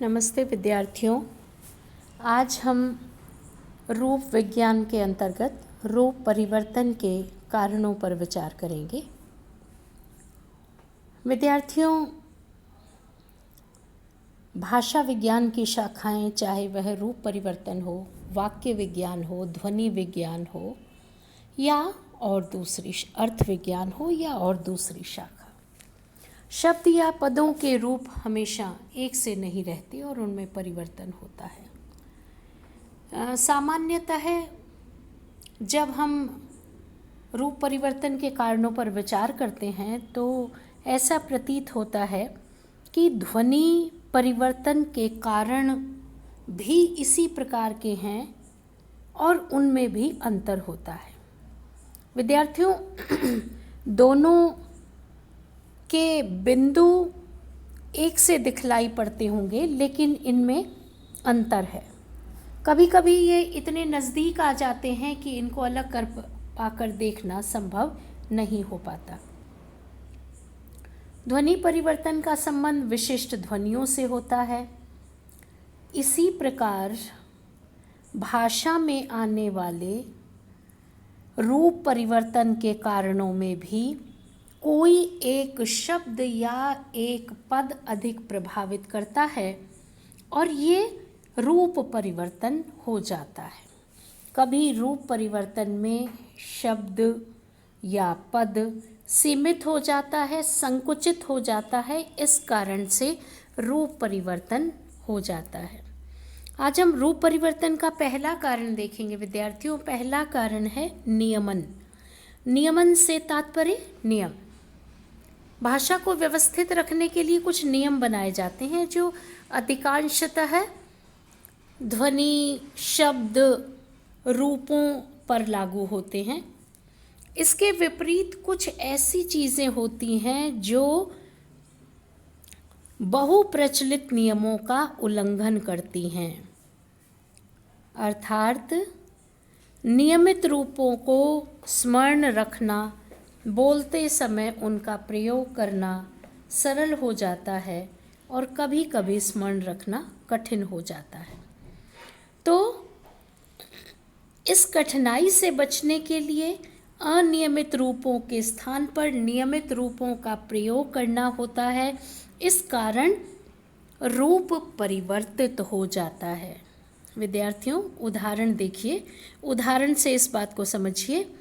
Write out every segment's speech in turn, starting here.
नमस्ते विद्यार्थियों। आज हम रूप विज्ञान के अंतर्गत रूप परिवर्तन के कारणों पर विचार करेंगे। विद्यार्थियों, भाषा विज्ञान की शाखाएं, चाहे वह रूप परिवर्तन हो, वाक्य विज्ञान हो, ध्वनि विज्ञान हो या और दूसरी अर्थ विज्ञान हो या और दूसरी शाखा, शब्द या पदों के रूप हमेशा एक से नहीं रहते और उनमें परिवर्तन होता है। सामान्यतः जब हम रूप परिवर्तन के कारणों पर विचार करते हैं तो ऐसा प्रतीत होता है कि ध्वनि परिवर्तन के कारण भी इसी प्रकार के हैं और उनमें भी अंतर होता है। विद्यार्थियों, दोनों के बिंदु एक से दिखलाई पड़ते होंगे, लेकिन इनमें अंतर है। कभी कभी ये इतने नज़दीक आ जाते हैं कि इनको अलग कर पाकर देखना संभव नहीं हो पाता। ध्वनि परिवर्तन का संबंध विशिष्ट ध्वनियों से होता है। इसी प्रकार भाषा में आने वाले रूप परिवर्तन के कारणों में भी कोई एक शब्द या एक पद अधिक प्रभावित करता है और ये रूप परिवर्तन हो जाता है। कभी रूप परिवर्तन में शब्द या पद सीमित हो जाता है, संकुचित हो जाता है, इस कारण से रूप परिवर्तन हो जाता है। आज हम रूप परिवर्तन का पहला कारण देखेंगे विद्यार्थियों। पहला कारण है नियमन। नियमन से तात्पर्य नियम। भाषा को व्यवस्थित रखने के लिए कुछ नियम बनाए जाते हैं जो अधिकांशतः ध्वनि, शब्द, रूपों पर लागू होते हैं। इसके विपरीत कुछ ऐसी चीज़ें होती हैं जो बहुप्रचलित नियमों का उल्लंघन करती हैं। अर्थात नियमित रूपों को स्मरण रखना, बोलते समय उनका प्रयोग करना सरल हो जाता है और कभी कभी स्मरण रखना कठिन हो जाता है। तो इस कठिनाई से बचने के लिए अनियमित रूपों के स्थान पर नियमित रूपों का प्रयोग करना होता है। इस कारण रूप परिवर्तित हो जाता है। विद्यार्थियों, उदाहरण देखिए, उदाहरण से इस बात को समझिए।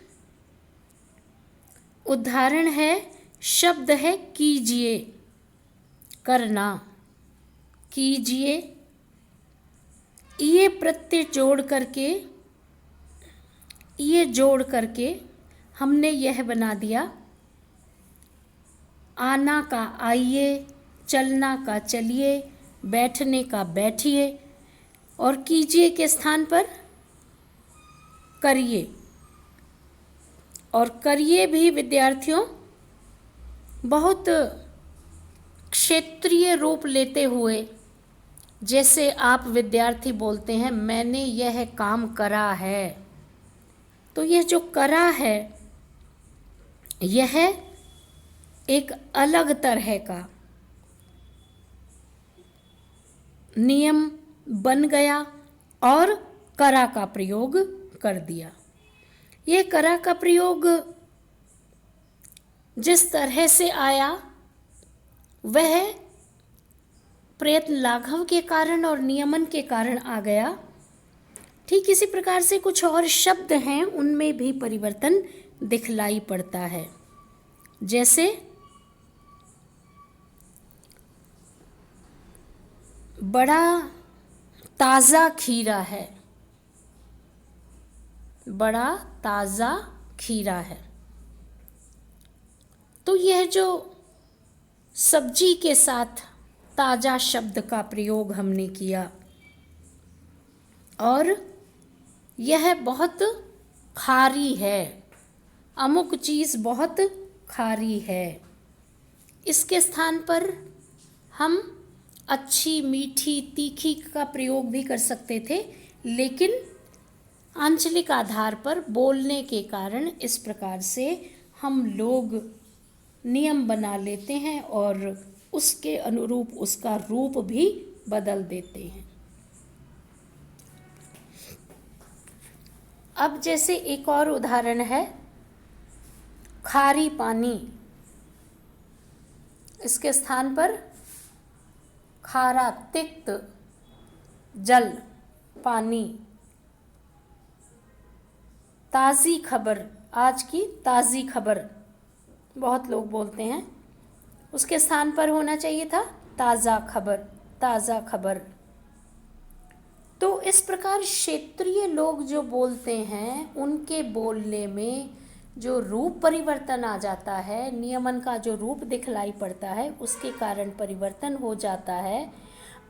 उदाहरण है, शब्द है कीजिए, करना, कीजिए। ये प्रत्यय जोड़ करके हमने यह बना दिया। आना का आइए, चलना का चलिए, बैठने का बैठिए और कीजिए के स्थान पर करिए। और करिए भी विद्यार्थियों बहुत क्षेत्रीय रूप लेते हुए, जैसे आप विद्यार्थी बोलते हैं मैंने यह काम करा है, तो यह जो करा है यह एक अलग तरह का नियम बन गया और करा का प्रयोग कर दिया। ये करा का प्रयोग जिस तरह से आया वह प्रयत्न लाघव के कारण और नियमन के कारण आ गया। ठीक इसी प्रकार से कुछ और शब्द हैं, उनमें भी परिवर्तन दिखलाई पड़ता है। जैसे बड़ा ताज़ा खीरा है, बड़ा ताज़ा खीरा है। तो यह जो सब्जी के साथ ताज़ा शब्द का प्रयोग हमने किया और यह बहुत खारी है, अमुक चीज़ बहुत खारी है, इसके स्थान पर हम अच्छी, मीठी, तीखी का प्रयोग भी कर सकते थे, लेकिन आंचलिक आधार पर बोलने के कारण इस प्रकार से हम लोग नियम बना लेते हैं और उसके अनुरूप उसका रूप भी बदल देते हैं। अब जैसे एक और उदाहरण है खारी पानी, इसके स्थान पर खारा तिक्त जल पानी। ताज़ी खबर, आज की ताज़ी खबर बहुत लोग बोलते हैं, उसके स्थान पर होना चाहिए था ताज़ा खबर, ताज़ा खबर। तो इस प्रकार क्षेत्रीय लोग जो बोलते हैं उनके बोलने में जो रूप परिवर्तन आ जाता है, नियमन का जो रूप दिखलाई पड़ता है, उसके कारण परिवर्तन हो जाता है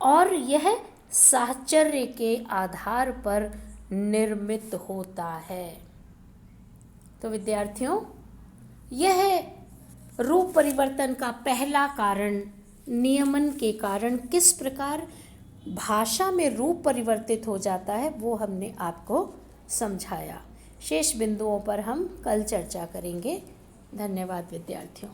और यह साहचर्य के आधार पर निर्मित होता है। तो विद्यार्थियों, यह रूप परिवर्तन का पहला कारण, नियमन के कारण किस प्रकार भाषा में रूप परिवर्तित हो जाता है, वो हमने आपको समझाया। शेष बिंदुओं पर हम कल चर्चा करेंगे। धन्यवाद विद्यार्थियों।